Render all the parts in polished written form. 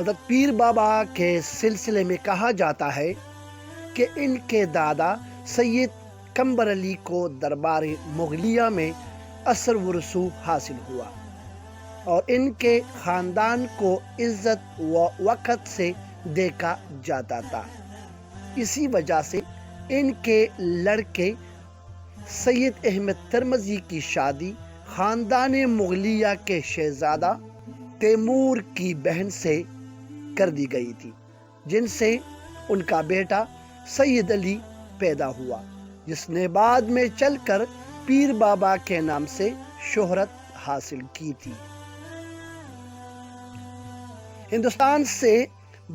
حضرت پیر بابا کے سلسلے میں کہا جاتا ہے کہ ان کے دادا سید قمبر علی کو دربار مغلیہ میں اثر و رسوخ حاصل ہوا اور ان کے خاندان کو عزت و وقت سے دیکھا جاتا تھا۔ اسی وجہ سے ان کے لڑکے سید احمد ترمذی کی شادی خاندان مغلیہ کے شہزادہ تیمور کی بہن سے کر دی گئی تھی، جن سے ان کا بیٹا سید علی پیدا ہوا، جس نے بعد میں چل کر پیر بابا کے نام سے شہرت حاصل کی تھی۔ ہندوستان سے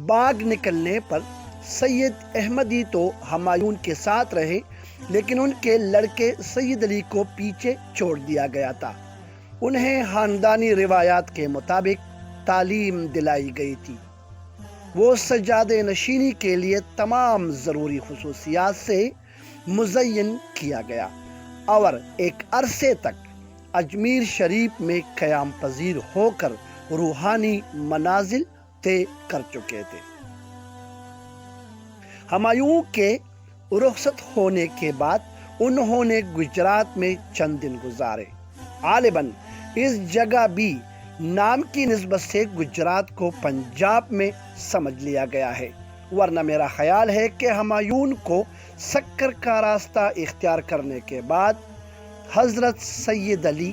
باغ نکلنے پر سید احمدی تو ہمایوں کے ساتھ رہے، لیکن ان کے لڑکے سید علی کو پیچھے چھوڑ دیا گیا تھا۔ انہیں خاندانی روایات کے مطابق تعلیم دلائی گئی تھی۔ وہ سجادہ نشینی کے لیے تمام ضروری خصوصیات سے مزین کیا گیا اور ایک عرصے تک اجمیر شریف میں قیام پذیر ہو کر روحانی منازل طے کر چکے تھے۔ ہمایوں کے رخصت ہونے کے بعد انہوں نے گجرات میں چند دن گزارے۔ غالباً اس جگہ بھی نام کی نسبت سے گجرات کو پنجاب میں سمجھ لیا گیا ہے، ورنہ میرا خیال ہے کہ ہمایوں کو سکر کا راستہ اختیار کرنے کے بعد حضرت سید علی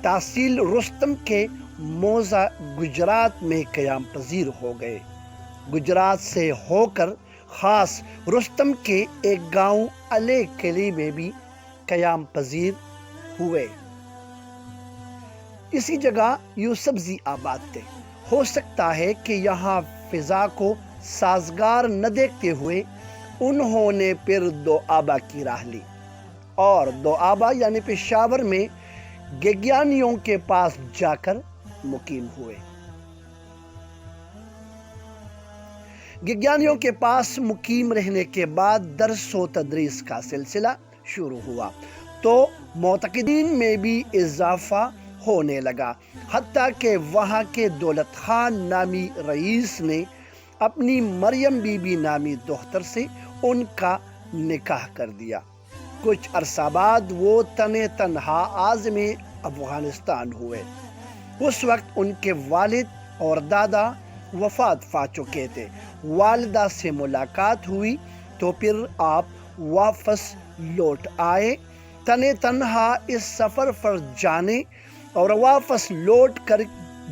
تحصیل رستم کے موضع گجرات میں قیام پذیر ہو گئے۔ گجرات سے ہو کر خاص رستم کے ایک گاؤں علی قلی میں بھی قیام پذیر ہوئے۔ اسی جگہ یوسفزی آباد تھے۔ ہو سکتا ہے کہ یہاں فضا کو سازگار نہ دیکھتے ہوئے انہوں نے پھر دوآبا کی راہ لی اور دوآبا یعنی پشاور میں گیگیانیوں کے پاس جا کر مقیم ہوئے۔ گیگیانیوں کے پاس مقیم رہنے کے بعد درس و تدریس کا سلسلہ شروع ہوا تو معتقدین میں بھی اضافہ ہونے لگا، حتیٰ کہ وہاں کے دولت خان نامی رئیس نے اپنی مریم بی بی نامی دختر سے ان کا نکاح کر دیا۔ کچھ عرصہ بعد وہ تنہا عازم افغانستان ہوئے۔ اس وقت ان کے والد اور دادا وفات پا چکے تھے۔ والدہ سے ملاقات ہوئی تو پھر آپ واپس لوٹ آئے۔ تنہا اس سفر پر جانے اور واپس لوٹ کر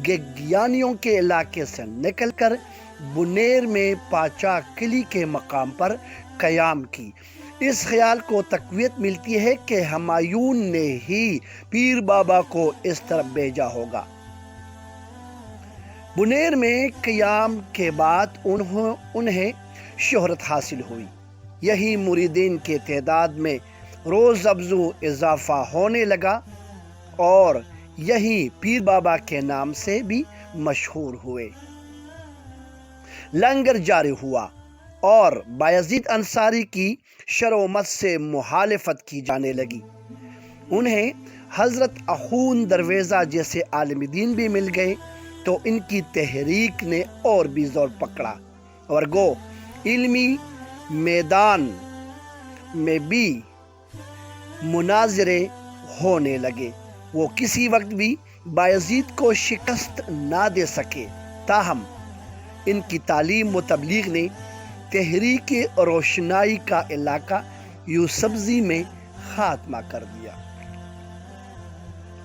گیگیانیوں کے علاقے سے نکل کر بنیر میں پاچا قلی کے مقام پر قیام کی۔ اس خیال کو تقویت ملتی ہے کہ ہمایوں نے ہی پیر بابا کو اس طرف بھیجا ہوگا۔ بنیر میں قیام کے بعد انہیں شہرت حاصل ہوئی۔ یہی مریدین کے تعداد میں روز افزوں اضافہ ہونے لگا اور یہی پیر بابا کے نام سے بھی مشہور ہوئے۔ لنگر جاری ہوا اور بایزید انصاری کی شرعمت سے مخالفت کی جانے لگی۔ انہیں حضرت اخون درویزہ جیسے عالم دین بھی مل گئے تو ان کی تحریک نے اور بھی زور پکڑا اور گو علمی میدان میں بھی مناظرے ہونے لگے۔ وہ کسی وقت بھی بایزید کو شکست نہ دے سکے، تاہم ان کی تعلیم و تبلیغ نے تحریک روشنائی کا علاقہ یوسفزی میں خاتمہ کر دیا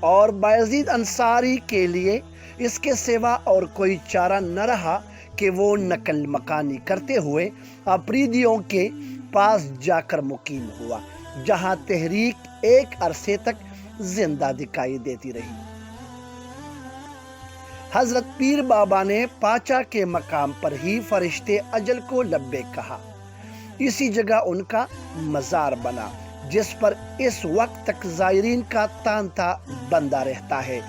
اور بایزید انصاری کے لیے اس کے سوا اور کوئی چارہ نہ رہا کہ وہ نقل مکانی کرتے ہوئے افریدیوں کے پاس جا کر مقیم ہوا، جہاں تحریک ایک عرصے تک زندہ دکھائی دیتی رہی۔ حضرت پیر بابا نے پاچا کے مقام پر ہی فرشتے اجل کو لبیک کہا۔ اسی جگہ ان کا مزار بنا، جس پر اس وقت تک زائرین کا تانتا بندہ رہتا ہے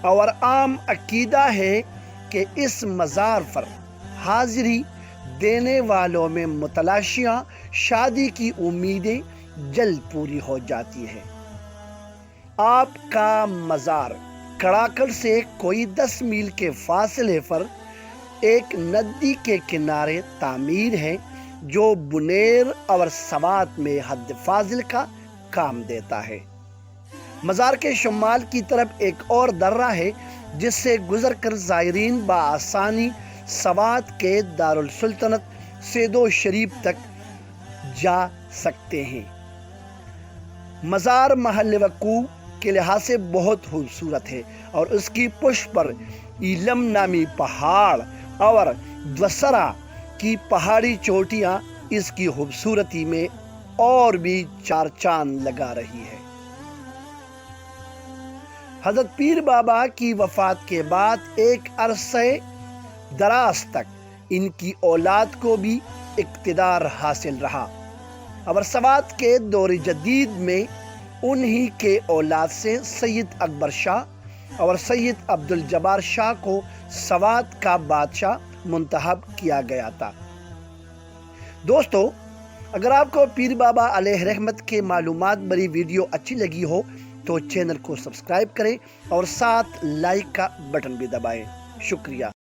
اور عام عقیدہ ہے کہ اس مزار پر حاضری دینے والوں میں متلاشیاں شادی کی امیدیں جلد پوری ہو جاتی ہیں۔ آپ کا مزار کڑاکڑ سے کوئی 10 میل کے فاصلے پر ایک ندی کے کنارے تعمیر ہے جو بنیر اور سوات میں حد فاضل کا کام دیتا ہے۔ مزار کے شمال کی طرف ایک اور درہ ہے جس سے گزر کر زائرین بآسانی سوات کے دارالسلطنت سیدو شریف تک جا سکتے ہیں۔ مزار محل وقوع کے لحاظ سے بہت خوبصورت ہے اور اس کی پشت پر ایلم نامی پہاڑ اور دوسرا کی پہاڑی چوٹیاں اس کی خوبصورتی میں اور بھی چار چاند لگا رہی ہے۔ حضرت پیر بابا کی وفات کے بعد ایک عرصہ دراز تک ان کی اولاد کو بھی اقتدار حاصل رہا اور سوات کے دور جدید میں انہی کے اولاد سے سید اکبر شاہ اور سید عبدالجبار شاہ کو سوات کا بادشاہ منتخب کیا گیا تھا۔ دوستو، اگر آپ کو پیر بابا علیہ رحمت کے معلومات بری ویڈیو اچھی لگی ہو تو چینل کو سبسکرائب کریں اور ساتھ لائک کا بٹن بھی دبائیں۔ شکریہ۔